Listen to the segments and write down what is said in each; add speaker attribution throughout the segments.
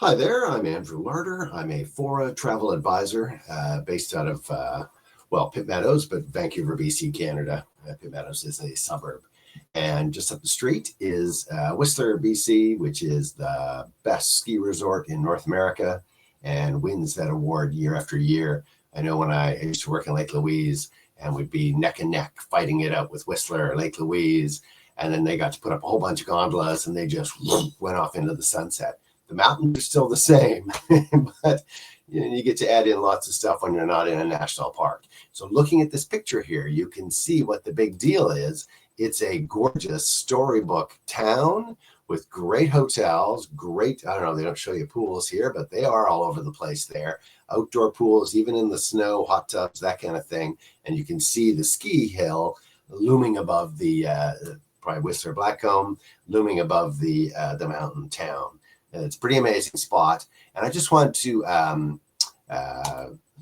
Speaker 1: Hi there, I'm Andrew Larder. I'm a Fora travel advisor based out of, Pitt Meadows, but Vancouver, BC, Canada. Pitt Meadows is a suburb. And just up the street is Whistler, BC, which is the best ski resort in North America and wins that award year after year. I know when I used to work in Lake Louise and we'd be neck and neck fighting it out with Whistler or Lake Louise. And then they got to put up a whole bunch of gondolas and they just went off into the sunset. The mountains are still the same, but you get to add in lots of stuff when you're not in a national park. So looking at this picture here, you can see what the big deal is. It's a gorgeous storybook town with great hotels, great, I don't know, they don't show you pools here, but they are all over the place there. Outdoor pools, even in the snow, hot tubs, that kind of thing. And you can see the ski hill looming above the, probably whistler-blackcomb, looming above the mountain town. It's a pretty amazing spot. And I just want to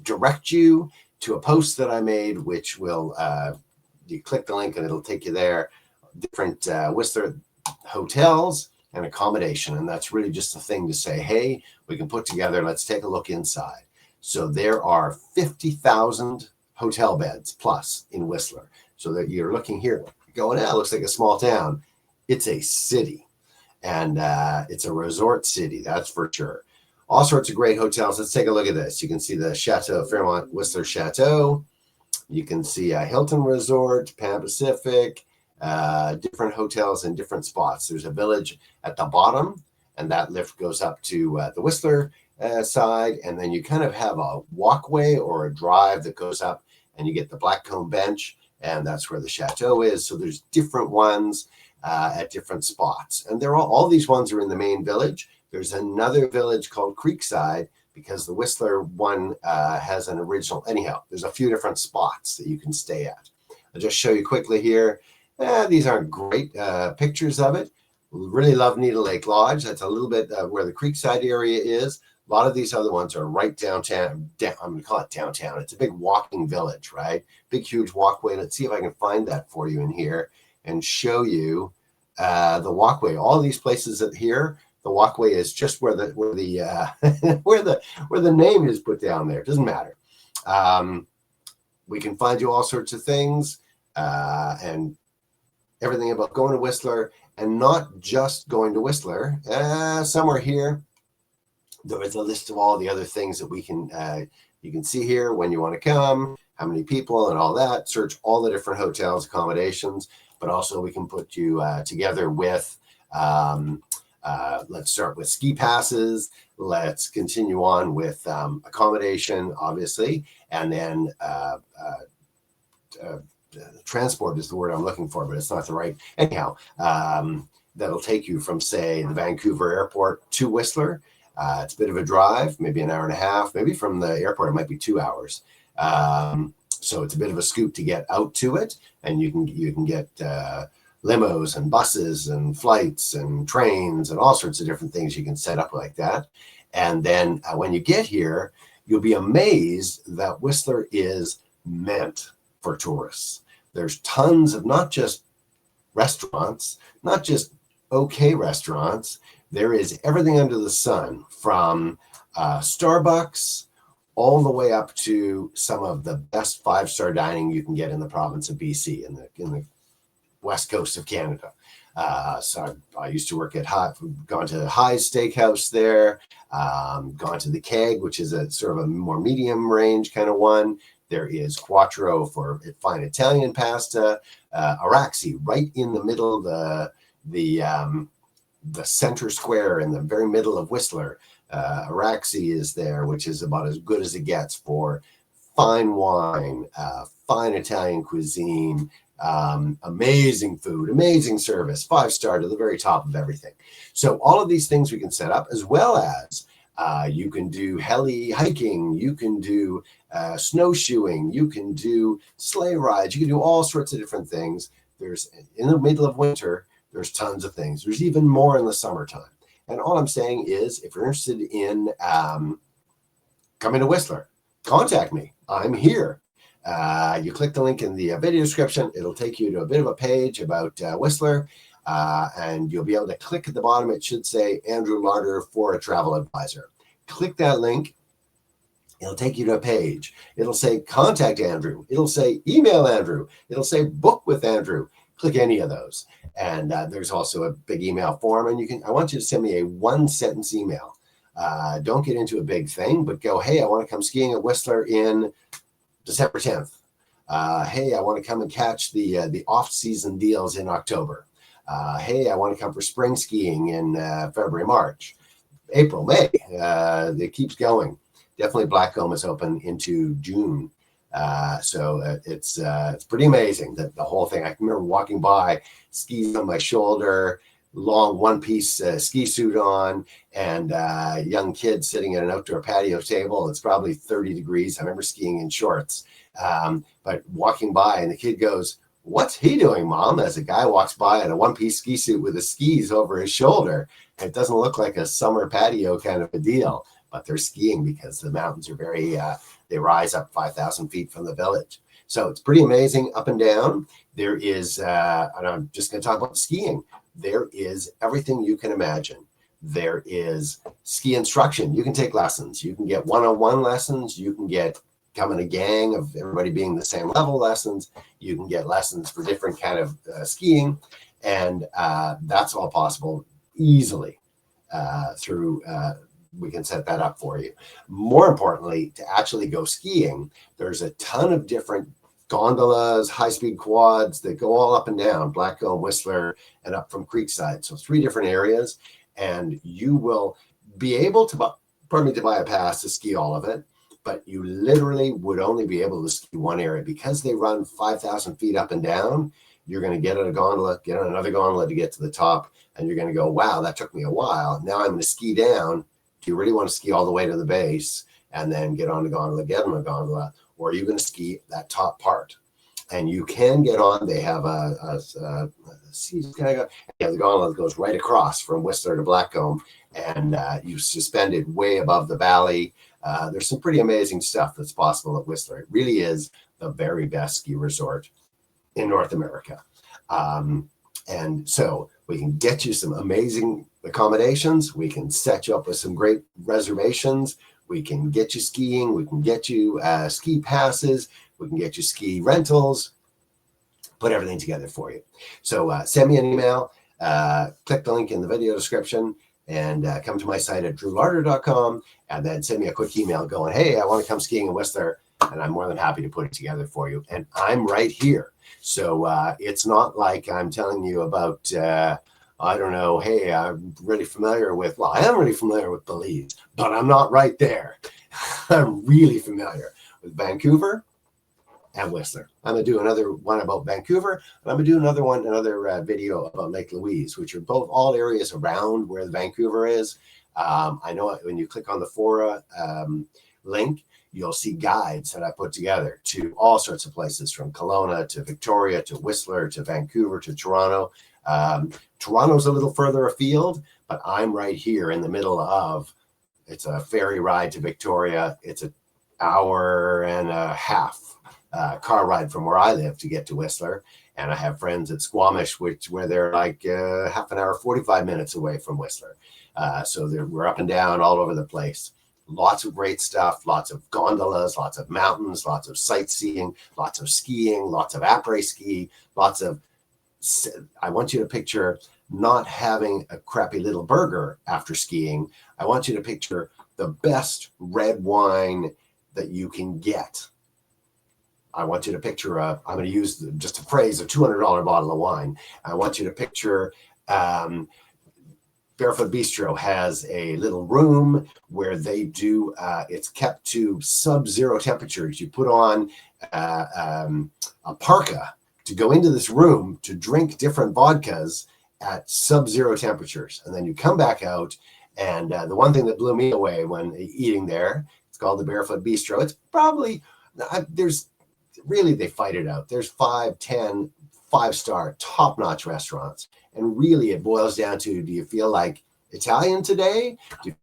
Speaker 1: direct you to a post that I made, which will, you click the link and it'll take you there, different Whistler hotels and accommodation. And that's really just a thing to say, hey, we can put together, let's take a look inside. So there are 50,000 hotel beds plus in Whistler. So that you're looking here, going, it looks like a small town. It's a city. And it's a resort city, that's for sure. All sorts of great hotels. Let's take a look at this. You can see the Chateau, Fairmont Whistler Chateau. You can see a Hilton Resort, Pan Pacific, different hotels in different spots. There's a village at the bottom, and that lift goes up to the Whistler side. And then you kind of have a walkway or a drive that goes up, and you get the Blackcomb bench, and that's where the Chateau is. So there's different ones at different spots. And they're all these ones are in the main village. There's another village called Creekside because the Whistler one has an original. Anyhow, there's a few different spots that you can stay at. I'll just show you quickly here. These aren't great pictures of it. Really love Nita Lake Lodge. That's a little bit where the Creekside area is. A lot of these other ones are right downtown. I'm going to call it downtown. It's a big walking village, right? Big, huge walkway. Let's see if I can find that for you in here and show you the walkway. All these places here, the walkway is just where the where the name is put down there. It doesn't matter. We can find you all sorts of things and everything about going to Whistler, and not just going to Whistler. Somewhere here, there is a list of all the other things that we can you can see here when you want to come, how many people and all that. Search all the different hotels, accommodations. But also we can put you together with, let's start with ski passes. Let's continue on with accommodation, obviously. And then transport is the word I'm looking for, but it's not the right. Anyhow, that'll take you from, say, the Vancouver airport to Whistler. It's a bit of a drive, maybe an hour and a half. Maybe from the airport, it might be 2 hours. So it's a bit of a scoot to get out to it, and you can get limos and buses and flights and trains and all sorts of different things you can set up like that. And then when you get here, you'll be amazed that Whistler is meant for tourists. There's tons of not just restaurants, not just okay restaurants. There is everything under the sun, from Starbucks all the way up to some of the best five-star dining you can get in the province of BC, in the west coast of Canada. So I used to work at gone to High's Steakhouse there, gone to the Keg, which is a sort of a more medium range kind of one. There is Quattro for fine Italian pasta, Araxi right in the middle of the center square in the very middle of Whistler. Araxi is there, which is about as good as it gets for fine wine, fine Italian cuisine, amazing food, amazing service, 5-star to the very top of everything. So all of these things we can set up, as well as you can do heli hiking, you can do snowshoeing, you can do sleigh rides, you can do all sorts of different things. There's, in the middle of winter, there's tons of things. There's even more in the summertime. And all I'm saying is, if you're interested in coming to Whistler, contact me. I'm here. You click the link in the video description. It'll take you to a bit of a page about Whistler. And you'll be able to click at the bottom. It should say Andrew Larder for a travel advisor. Click that link. It'll take you to a page. It'll say contact Andrew. It'll say email Andrew. It'll say book with Andrew. Click any of those. And there's also a big email form. And I want you to send me a 1-sentence email. Don't get into a big thing, but go, hey, I want to come skiing at Whistler in December 10th. Hey, I want to come and catch the off-season deals in October. Hey, I want to come for spring skiing in February, March, April, May. It keeps going. Definitely Blackcomb is open into June. So it's pretty amazing that the whole thing. I can remember walking by, skis on my shoulder, long one-piece ski suit on, and young kids sitting at an outdoor patio table. It's probably 30 degrees. I remember skiing in shorts, but walking by, and the kid goes, "What's he doing, Mom?" As a guy walks by in a one-piece ski suit with the skis over his shoulder. And it doesn't look like a summer patio kind of a deal, but they're skiing because the mountains are very, they rise up 5,000 feet from the village. So it's pretty amazing up and down. There is, and I'm just going to talk about skiing. There is everything you can imagine. There is ski instruction. You can take lessons. You can get one-on-one lessons. You can get come in a gang of everybody being the same level lessons. You can get lessons for different kind of skiing. And that's all possible easily through we can set that up for you. More importantly, to actually go skiing, there's a ton of different gondolas, high-speed quads that go all up and down, Blackcomb, Whistler, and up from Creekside. So 3 different areas, and you will be able to buy a pass to ski all of it, but you literally would only be able to ski one area. Because they run 5,000 feet up and down, you're going to get on a gondola, get on another gondola to get to the top, and you're going to go, wow, that took me a while. Now I'm going to ski down. Do you really want to ski all the way to the base and then get on the gondola, get on a gondola, or are you going to ski that top part? And you can get on. They have the gondola goes right across from Whistler to Blackcomb, and you suspended way above the valley. There's some pretty amazing stuff that's possible at Whistler. It really is the very best ski resort in North America. And so we can get you some amazing accommodations. We can set you up with some great reservations. We can get you skiing. We can get you ski passes. We can get you ski rentals. Put everything together for you. So send me an email. Click the link in the video description and come to my site at drewlarder.com and then send me a quick email going, hey, I want to come skiing in Whistler, and I'm more than happy to put it together for you. And I'm right here. So it's not like I'm telling you about, I don't know, hey, I'm really familiar with, well, I am really familiar with Belize, but I'm not right there. I'm really familiar with Vancouver and Whistler. I'm going to do another one about Vancouver, and I'm going to do another video about Lake Louise, which are both all areas around where Vancouver is. I know when you click on the Fora link, you'll see guides that I put together to all sorts of places, from Kelowna to Victoria to Whistler to Vancouver to Toronto. Toronto's a little further afield, but I'm right here in the middle of, it's a ferry ride to Victoria. It's an hour and a half car ride from where I live to get to Whistler. And I have friends at Squamish, where they're like half an hour, 45 minutes away from Whistler. So we're up and down all over the place. Lots of great stuff, lots of gondolas, lots of mountains, lots of sightseeing, lots of skiing, lots of après ski, lots of, I want you to picture not having a crappy little burger after skiing. I want you to picture the best red wine that you can get. I want you to picture I'm going to use just a phrase, a $200 bottle of wine. I want you to picture Barefoot Bistro has a little room where they do, it's kept to sub-zero temperatures. You put on a parka to go into this room to drink different vodkas at sub-zero temperatures. And then you come back out. And the one thing that blew me away when eating there, it's called the Barefoot Bistro. It's probably, really, they fight it out. There's 5, 10, 5-star, top-notch restaurants. And really, it boils down to, do you feel like Italian today? Do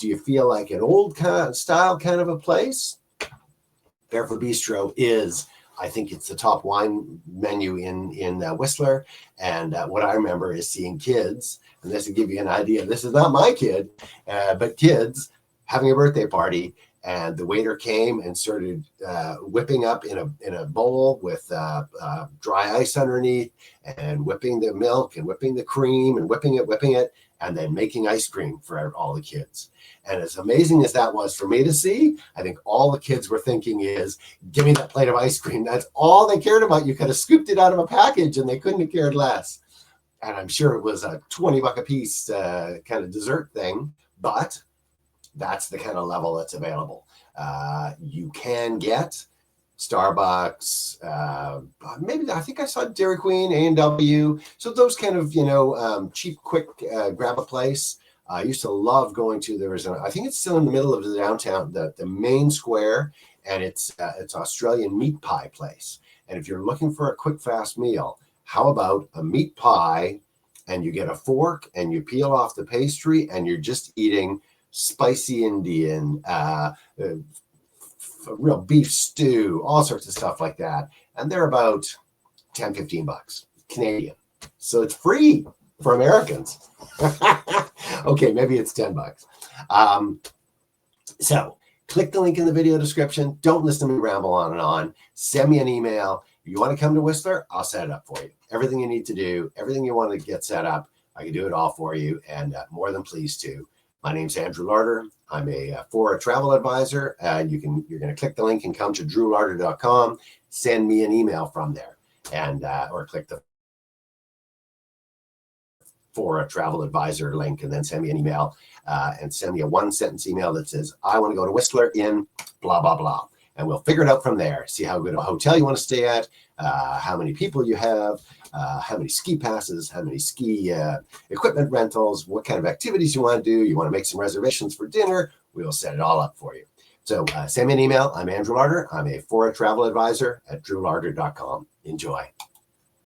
Speaker 1: you feel like an old style kind of a place? Barefoot Bistro is I think it's the top wine menu in Whistler. And what I remember is seeing kids, and this will give you an idea. This is not my kid, but kids having a birthday party. And the waiter came and started whipping up in a bowl with dry ice underneath, and whipping the milk and whipping the cream and whipping it, and then making ice cream for all the kids. And as amazing as that was for me to see, I think all the kids were thinking is, give me that plate of ice cream. That's all they cared about. You could have scooped it out of a package and they couldn't have cared less. And I'm sure it was a $20 a piece kind of dessert thing, but that's the kind of level that's available. You can get Starbucks, maybe I think I saw Dairy Queen, A&W. So those kind of, cheap, quick, grab a place. I used to love going to, I think it's still in the middle of the downtown, the main square, and it's Australian meat pie place. And if you're looking for a quick, fast meal, how about a meat pie, and you get a fork and you peel off the pastry and you're just eating spicy Indian, real beef stew, all sorts of stuff like that. And they're about $10-15 Canadian. So it's free for Americans. Okay, maybe it's $10. So click the link in the video description. Don't listen to me ramble on and on. Send me an email. If you want to come to Whistler, I'll set it up for you. Everything you need to do, everything you want to get set up, I can do it all for you, and more than pleased to. My name's Andrew Larder. I'm a Fora travel advisor. You're going to click the link and come to drewlarder.com. Send me an email from there, and or click the Fora travel advisor link, and then send me an email and send me a 1-sentence email that says, I want to go to Whistler in blah, blah, blah. And we'll figure it out from there. See how good of a hotel you want to stay at, how many people you have, how many ski passes, how many ski equipment rentals, what kind of activities you want to do. You want to make some reservations for dinner. We will set it all up for you. So send me an email. I'm Andrew Larder. I'm a Fora travel advisor at drewlarder.com. Enjoy.